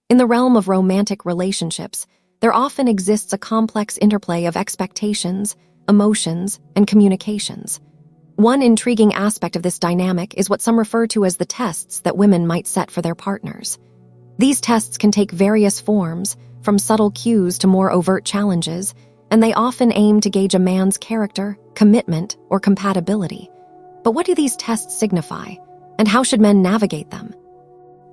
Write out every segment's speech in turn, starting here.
In the realm of romantic relationships, there often exists a complex interplay of expectations, emotions, and communications. One intriguing aspect of this dynamic is what some refer to as the tests that women might set for their partners. These tests can take various forms, from subtle cues to more overt challenges, and they often aim to gauge a man's character, commitment, or compatibility. But what do these tests signify, and how should men navigate them?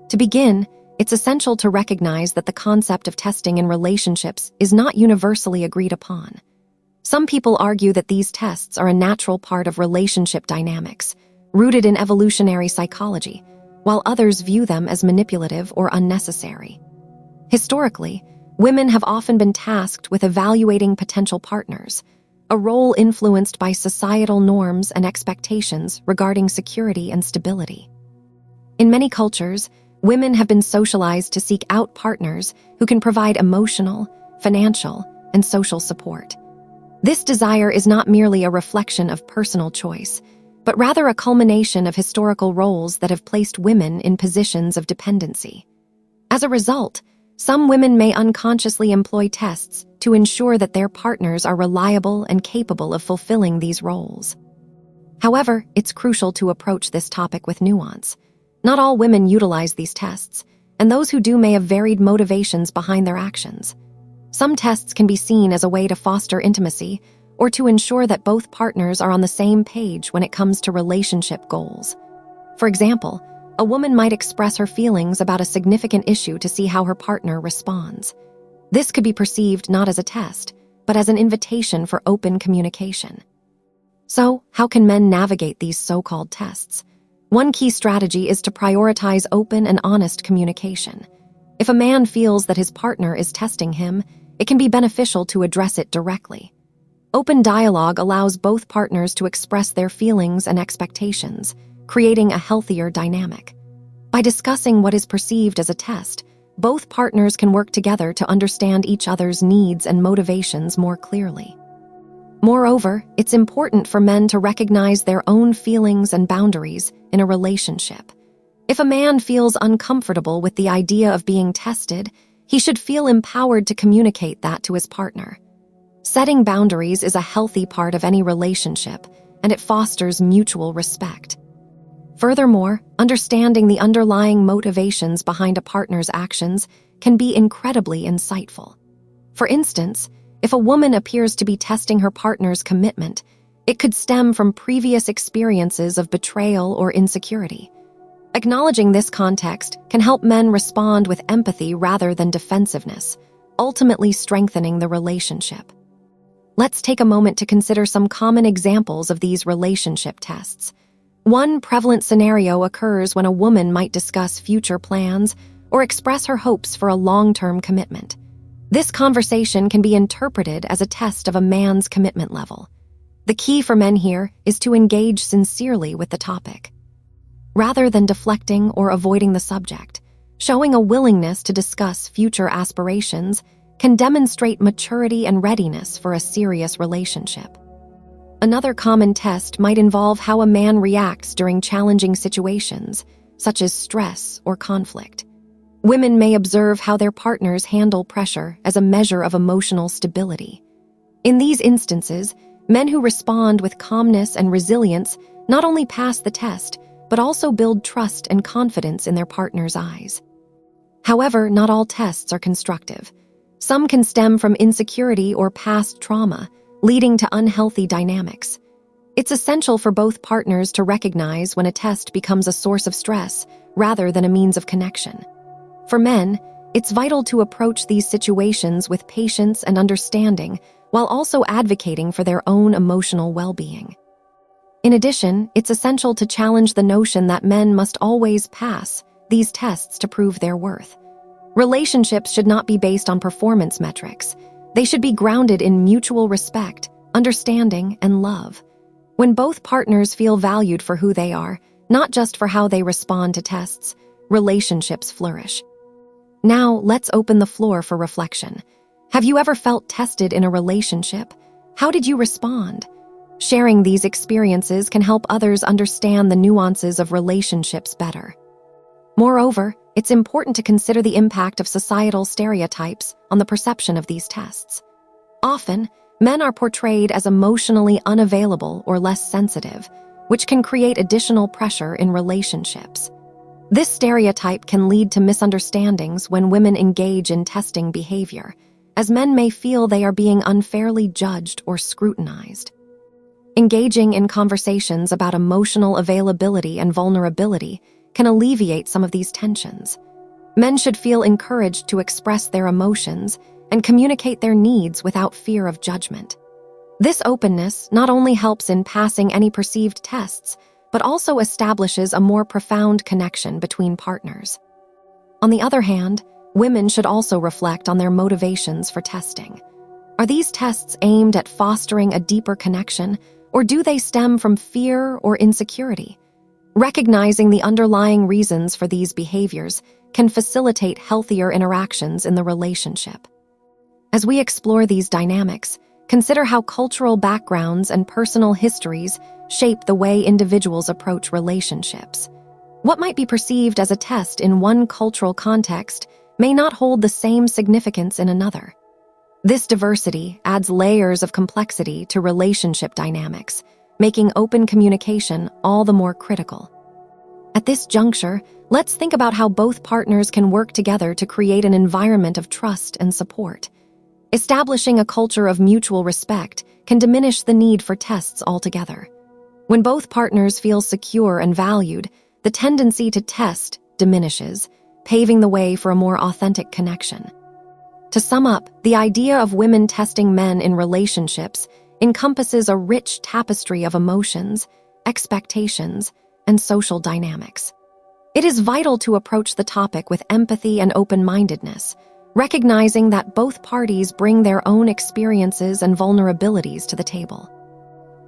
To begin, it's essential to recognize that the concept of testing in relationships is not universally agreed upon. Some people argue that these tests are a natural part of relationship dynamics, rooted in evolutionary psychology, while others view them as manipulative or unnecessary. Historically, women have often been tasked with evaluating potential partners, a role influenced by societal norms and expectations regarding security and stability. In many cultures, women have been socialized to seek out partners who can provide emotional, financial, and social support. This desire is not merely a reflection of personal choice, but rather a culmination of historical roles that have placed women in positions of dependency. As a result, some women may unconsciously employ tests to ensure that their partners are reliable and capable of fulfilling these roles. However, it's crucial to approach this topic with nuance. Not all women utilize these tests, and those who do may have varied motivations behind their actions. Some tests can be seen as a way to foster intimacy or to ensure that both partners are on the same page when it comes to relationship goals. For example, a woman might express her feelings about a significant issue to see how her partner responds. This could be perceived not as a test, but as an invitation for open communication. So, how can men navigate these so-called tests? One key strategy is to prioritize open and honest communication. If a man feels that his partner is testing him, it can be beneficial to address it directly. Open dialogue allows both partners to express their feelings and expectations, creating a healthier dynamic. By discussing what is perceived as a test, both partners can work together to understand each other's needs and motivations more clearly. Moreover, it's important for men to recognize their own feelings and boundaries in a relationship. If a man feels uncomfortable with the idea of being tested, he should feel empowered to communicate that to his partner. Setting boundaries is a healthy part of any relationship, and it fosters mutual respect. Furthermore, understanding the underlying motivations behind a partner's actions can be incredibly insightful. For instance, if a woman appears to be testing her partner's commitment, it could stem from previous experiences of betrayal or insecurity. Acknowledging this context can help men respond with empathy rather than defensiveness, ultimately strengthening the relationship. Let's take a moment to consider some common examples of these relationship tests. One prevalent scenario occurs when a woman might discuss future plans or express her hopes for a long-term commitment. This conversation can be interpreted as a test of a man's commitment level. The key for men here is to engage sincerely with the topic. Rather than deflecting or avoiding the subject, showing a willingness to discuss future aspirations can demonstrate maturity and readiness for a serious relationship. Another common test might involve how a man reacts during challenging situations, such as stress or conflict. Women may observe how their partners handle pressure as a measure of emotional stability. In these instances, men who respond with calmness and resilience not only pass the test, but also build trust and confidence in their partner's eyes. However, not all tests are constructive. Some can stem from insecurity or past trauma, leading to unhealthy dynamics. It's essential for both partners to recognize when a test becomes a source of stress rather than a means of connection. For men, it's vital to approach these situations with patience and understanding while also advocating for their own emotional well-being. In addition, it's essential to challenge the notion that men must always pass these tests to prove their worth. Relationships should not be based on performance metrics. They should be grounded in mutual respect, understanding, and love. When both partners feel valued for who they are, not just for how they respond to tests, relationships flourish. Now, let's open the floor for reflection. Have you ever felt tested in a relationship? How did you respond? Sharing these experiences can help others understand the nuances of relationships better. Moreover, it's important to consider the impact of societal stereotypes on the perception of these tests. Often, men are portrayed as emotionally unavailable or less sensitive, which can create additional pressure in relationships. This stereotype can lead to misunderstandings when women engage in testing behavior, as men may feel they are being unfairly judged or scrutinized. Engaging in conversations about emotional availability and vulnerability can alleviate some of these tensions. Men should feel encouraged to express their emotions and communicate their needs without fear of judgment. This openness not only helps in passing any perceived tests, but also establishes a more profound connection between partners. On the other hand, women should also reflect on their motivations for testing. Are these tests aimed at fostering a deeper connection, or do they stem from fear or insecurity? Recognizing the underlying reasons for these behaviors can facilitate healthier interactions in the relationship. As we explore these dynamics, consider how cultural backgrounds and personal histories shape the way individuals approach relationships. What might be perceived as a test in one cultural context may not hold the same significance in another. This diversity adds layers of complexity to relationship dynamics, making open communication all the more critical. At this juncture, let's think about how both partners can work together to create an environment of trust and support. Establishing a culture of mutual respect can diminish the need for tests altogether. When both partners feel secure and valued, the tendency to test diminishes, paving the way for a more authentic connection. To sum up, the idea of women testing men in relationships encompasses a rich tapestry of emotions, expectations, and social dynamics. It is vital to approach the topic with empathy and open-mindedness, recognizing that both parties bring their own experiences and vulnerabilities to the table.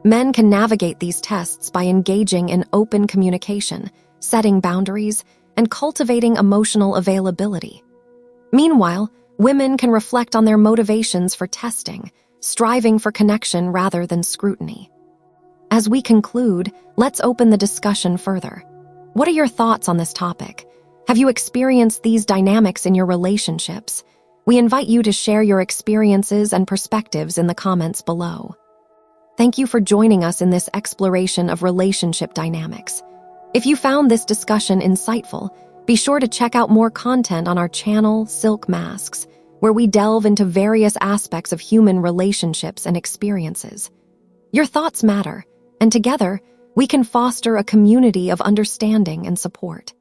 Men can navigate these tests by engaging in open communication, setting boundaries, and cultivating emotional availability. Meanwhile, women can reflect on their motivations for testing, striving for connection rather than scrutiny. As we conclude, let's open the discussion further. What are your thoughts on this topic? Have you experienced these dynamics in your relationships? We invite you to share your experiences and perspectives in the comments below. Thank you for joining us in this exploration of relationship dynamics. If you found this discussion insightful, be sure to check out more content on our channel, Silk Masks, where we delve into various aspects of human relationships and experiences. Your thoughts matter, and together, we can foster a community of understanding and support.